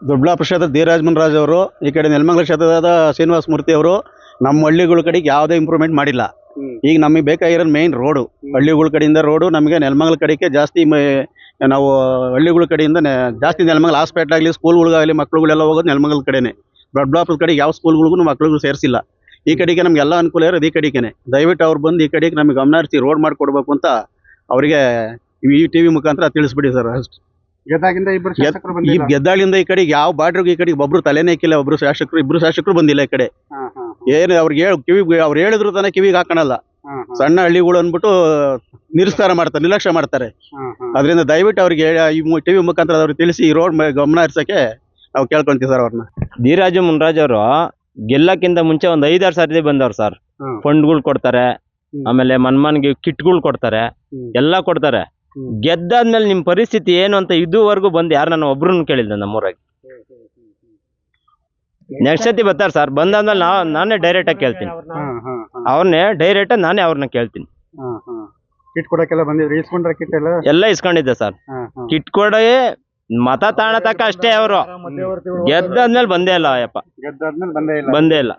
ದೊಡ್ಡಬಳ್ಳಾಪುರ ಕ್ಷೇತ್ರದ ಡಿ ರಾಜಮೋಹನ್ ಅವರು, ಈ ಕಡೆ ನೆಲಮಂಗಲ ಕ್ಷೇತ್ರದ ಶ್ರೀನಿವಾಸ ಮೂರ್ತಿ ಅವರು ನಮ್ಮ ಹಳ್ಳಿಗಳ ಕಡೆಗೆ ಯಾವುದೇ ಇಂಪ್ರೂವ್ಮೆಂಟ್ ಮಾಡಿಲ್ಲ. ಈಗ ನಮಗೆ ಬೇಕಾಗಿರೋದು ಮೇನ್ ರೋಡು, ಹಳ್ಳಿಗಳ ಕಡೆಯಿಂದ ರೋಡು ನಮಗೆ ನೆಲಮಂಗಲ ಕಡೆಗೆ ಜಾಸ್ತಿ. ನಾವು ಹಳ್ಳಿಗಳ ಕಡೆಯಿಂದ ಜಾಸ್ತಿ ನೆಲಮಂಗಲ ಹಾಸ್ಪಿಟ್ಲ್ ಆಗಲಿ, ಸ್ಕೂಲ್ಗಳಿಗಾಗಲಿ ಮಕ್ಳುಗಳೆಲ್ಲ ಹೋಗೋದು ನೆಲಮಂಗಲ ಕಡೆನೇ. ದೊಡ್ಡಬಳ್ಳಾಪುರ ಕಡೆಗೆ ಯಾವ ಸ್ಕೂಲ್ಗಳಿಗೂ ಮಕ್ಳಿಗೂ ಸೇರಿಸಿಲ್ಲ. ಈ ಕಡೆಗೆ ನಮ್ಗೆ ಎಲ್ಲ ಅನುಕೂಲ ಇರೋದು ಈ ಕಡೆಗೇನೆ. ದಯವಿಟ್ಟು ಅವ್ರು ಬಂದು ಈ ಕಡೆಗೆ ನಮಗೆ ಗಮನ ಹರಿಸಿ ರೋಡ್ ಮಾಡಿಕೊಡ್ಬೇಕು ಅಂತ ಅವರಿಗೆ ಈ ಟಿವಿ ಮುಖಾಂತರ ತಿಳಿಸ್ಬಿಡಿ ಸರ್. ಅಷ್ಟು ಗೆದ್ದಾಗಿಂದ ಇಬ್ಬರು ಶಾಸಕರು ಈ ಬಂದಿಲ್ಲ. ಗೆದ್ದಾಳಿಂದ ಈ ಕಡೆಗೆ ಯಾವ ಬಾರ್ಡ್ರಿಗೆ ಈ ಕಡೆಗೆ ಒಬ್ರು ತಲೆನೇ ಹಾಕಿಲ್ಲ. ಇಬ್ರು ಶಾಸಕರು ಬಂದಿಲ್ಲ ಈ ಕಡೆ. ಏನು ಅವ್ರಿಗೆ ಅವ್ರು ಹೇಳಿದ್ರು ತಾನೇ ಕಿವಿಗೆ ಹಾಕೋಣಲ್ಲ. ಸಣ್ಣ ಹಳ್ಳಿಗಳು ಅಂದ್ಬಿಟ್ಟು ನಿರ್ಸ್ತಾರ ಮಾಡ್ತಾರೆ, ನಿರ್ಲಕ್ಷ್ಯ ಮಾಡ್ತಾರೆ. ಅದರಿಂದ ದಯವಿಟ್ಟು ಅವ್ರಿಗೆ ಈ ಟಿವಿ ಮುಖಾಂತರ ಅವ್ರಿಗೆ ತಿಳಿಸಿ ಈ ರೋಡ್ ಗಮನ ಹರಿಸಕ್ಕೆ ನಾವು ಕೇಳ್ಕೊಂತೀವಿ ಸರ್ ಅವ್ರನ್ನ. ಡಿ ರಾಜಮೋಹನ್ ಅವರು ಗೆಲ್ಲಕ್ಕಿಂತ ಮುಂಚೆ ಒಂದು 5-6 ಸಾರಿ ಬಂದವ್ರು ಸರ್. ಫಂಡ್ಗಳು ಕೊಡ್ತಾರೆ, ಆಮೇಲೆ ಮನ್ಮನ್ಗೆ ಕಿಟ್ಗಳು ಕೊಡ್ತಾರೆ, ಎಲ್ಲ ಕೊಡ್ತಾರೆ. ಗೆದ್ದಾದ್ಮೇಲೆ ನಿಮ್ ಪರಿಸ್ಥಿತಿ ಏನು ಅಂತ ಇದುವರೆಗೂ ಬಂದು ಯಾರು ನಾನು ಒಬ್ರು ಕೇಳಿಲ್ಲ ನಮ್ಮೂರಾಗಿ. ನೆಕ್ಸ್ಟ್ ಸತಿ ಬರ್ತಾರೆ ಸರ್. ಬಂದಾದ್ಮೇಲೆ ನಾನೇ ಡೈರೆಕ್ಟ್ ಆಗಿ ಕೇಳ್ತೀನಿ, ಅವ್ರನ್ನೇ ಡೈರೆಕ್ಟ್ ನಾನೇ ಅವ್ರನ್ನ ಕೇಳ್ತೀನಿ. ಕಿಟ್ ಕೊಡಕ್ಕೆಲ್ಲ ಬಂದಿದ್ರು, ಇಸ್ಕೊಂಡ್ರ ಕಿಟ್ ಎಲ್ಲ ಇಸ್ಕೊಂಡಿದ್ದೆ ಸರ್. ಕಿಟ್ ಕೊಡೇ ಮತ ತಾಣ ತಕ್ಕ ಅಷ್ಟೇ ಅವರು. ಗೆದ್ದಾದ್ಮೇಲೆ ಬಂದೇ ಇಲ್ಲ ಅಯ್ಯಪ್ಪ, ಗೆದ್ದಾದ್ಮೇಲೆ ಬಂದೇ ಇಲ್ಲ.